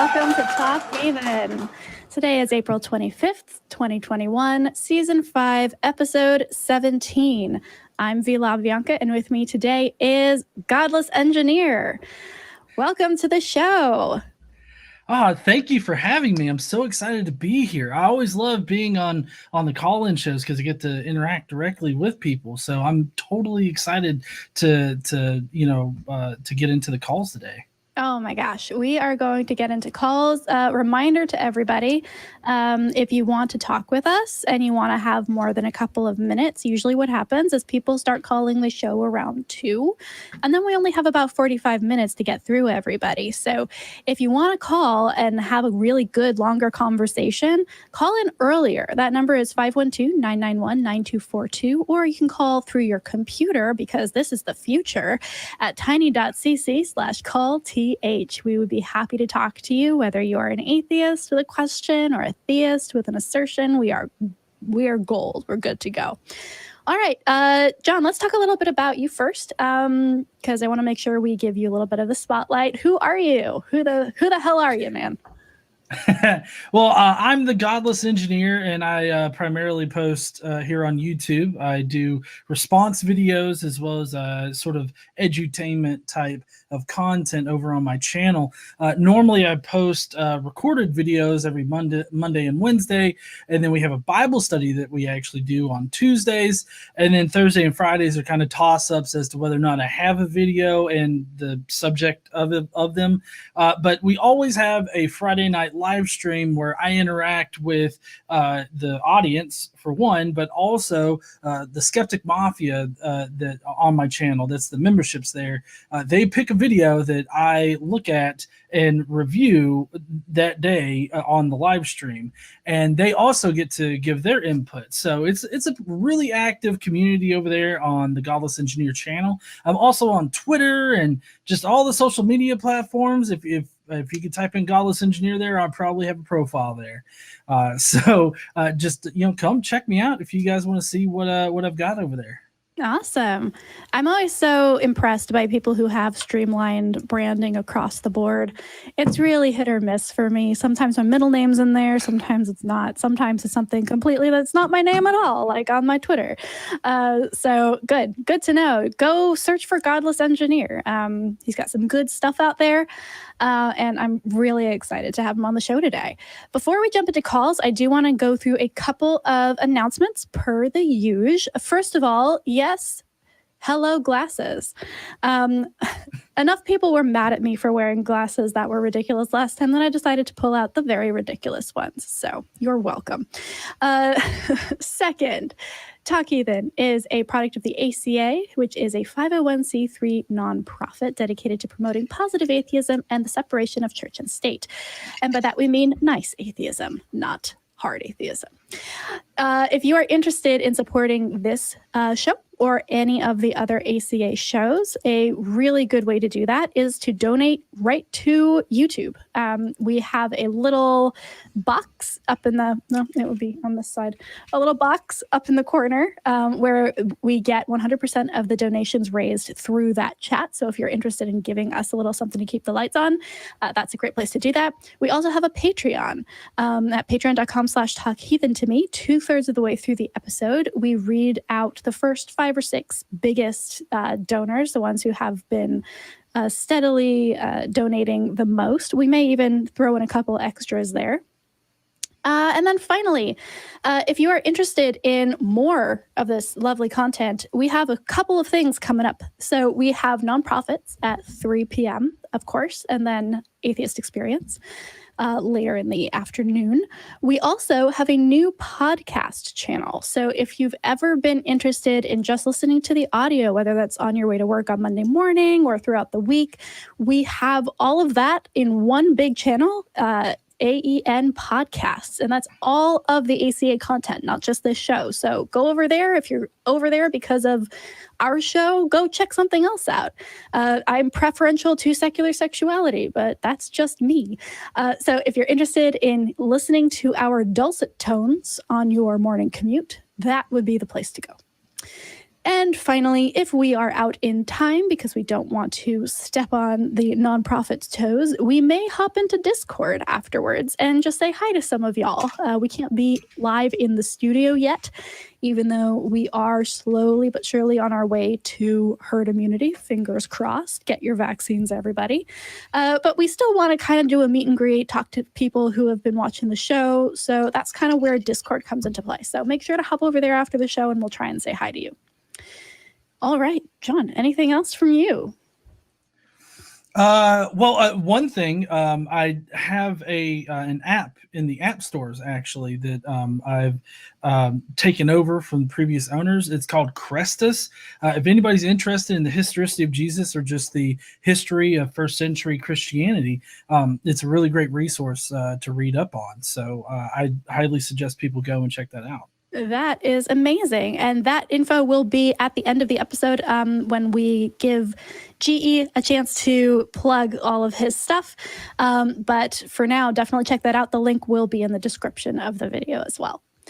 welcome to Talk Heathen. Today is April 25th, 2021, Season 5, Episode 17. I'm Bianca, and with me today is Godless Engineer. Welcome to the show. Thank you for having me. I'm so excited to be here. I always love being on the call-in shows because I get to interact directly with people. So I'm totally excited to get into the calls today. Oh my gosh, we are going to get into calls. Reminder to everybody, if you want to talk with us and you want to have more than a couple of minutes, usually what happens is people start calling the show around 2, and then we only have about 45 minutes to get through everybody. So if you want to call and have a really good, longer conversation, call in earlier. That number is 512-991-9242, or you can call through your computer, because this is the future, at tiny.cc/call-t. We would be happy to talk to you, whether you are an atheist with a question or a theist with an assertion. We are gold. We're good to go. All right, John, let's talk a little bit about you first, because I want to make sure we give you a little bit of the spotlight. Who are you? Who the hell are you, man? Well, I'm the Godless Engineer, and I primarily post here on YouTube. I do response videos as well as sort of edutainment type of content over on my channel. Normally, I post recorded videos every Monday and Wednesday, and then we have a Bible study that we actually do on Tuesdays, and then Thursday and Fridays are kind of toss-ups as to whether or not I have a video and the subject of them. But we always have a Friday night live stream where I interact with the audience, for one, but also the Skeptic Mafia that on my channel. That's the memberships there. They pick a video that I look at and review that day on the live stream, and they also get to give their input. So it's a really active community over there on the Godless Engineer channel. I'm also on Twitter and just all the social media platforms. If you could type in Godless Engineer there, I'll probably have a profile there. So just come check me out if you guys want to see what I've got over there. Awesome. I'm always so impressed by people who have streamlined branding across the board. It's really hit or miss for me. Sometimes my middle name's in there, sometimes it's not. Sometimes it's something completely that's not my name at all, like on my Twitter. So good to know. Go search for Godless Engineer. He's got some good stuff out there. And I'm really excited to have him on the show today. Before we jump into calls, I do want to go through a couple of announcements per the usual. First of all, yes, hello glasses. Enough people were mad at me for wearing glasses that were ridiculous last time that I decided to pull out the very ridiculous ones. So you're welcome. Second, Talk Heathen is a product of the ACA, which is a 501c3 nonprofit dedicated to promoting positive atheism and the separation of church and state. And by that we mean nice atheism, not hard atheism. If you are interested in supporting this show or any of the other ACA shows, a really good way to do that is to donate right to YouTube. We have a little box up in the, no, it would be on this side, a little box up in the corner where we get 100% of the donations raised through that chat. So if you're interested in giving us a little something to keep the lights on, that's a great place to do that. We also have a Patreon at patreon.com/talkheathen. To me, 2/3 of the way through the episode, we read out the first 5 or 6 biggest donors, the ones who have been steadily donating the most. We may even throw in a couple extras there. And then finally, if you are interested in more of this lovely content, we have a couple of things coming up. So we have nonprofits at 3 p.m., of course, and then Atheist Experience later in the afternoon. We also have a new podcast channel. So if you've ever been interested in just listening to the audio, whether that's on your way to work on Monday morning or throughout the week, we have all of that in one big channel, AEN Podcasts, and that's all of the ACA content, not just this show. So go over there. If you're over there because of our show, go check something else out. I'm preferential to secular sexuality, but that's just me. So if you're interested in listening to our dulcet tones on your morning commute, that would be the place to go. And finally, if we are out in time because we don't want to step on the nonprofit's toes, we may hop into Discord afterwards and just say hi to some of y'all. We can't be live in the studio yet, even though we are slowly but surely on our way to herd immunity. Fingers crossed. Get your vaccines, everybody. But we still want to kind of do a meet and greet, talk to people who have been watching the show. So that's kind of where Discord comes into play. So make sure to hop over there after the show and we'll try and say hi to you. All right, John, anything else from you? One thing, I have an app in the app stores actually that I've taken over from previous owners. It's called Crestus. If anybody's interested in the historicity of Jesus or just the history of first century Christianity, it's a really great resource to read up on. So I highly suggest people go and check that out. That is amazing. And that info will be at the end of the episode when we give GE a chance to plug all of his stuff. But for now, definitely check that out. The link will be in the description of the video as well.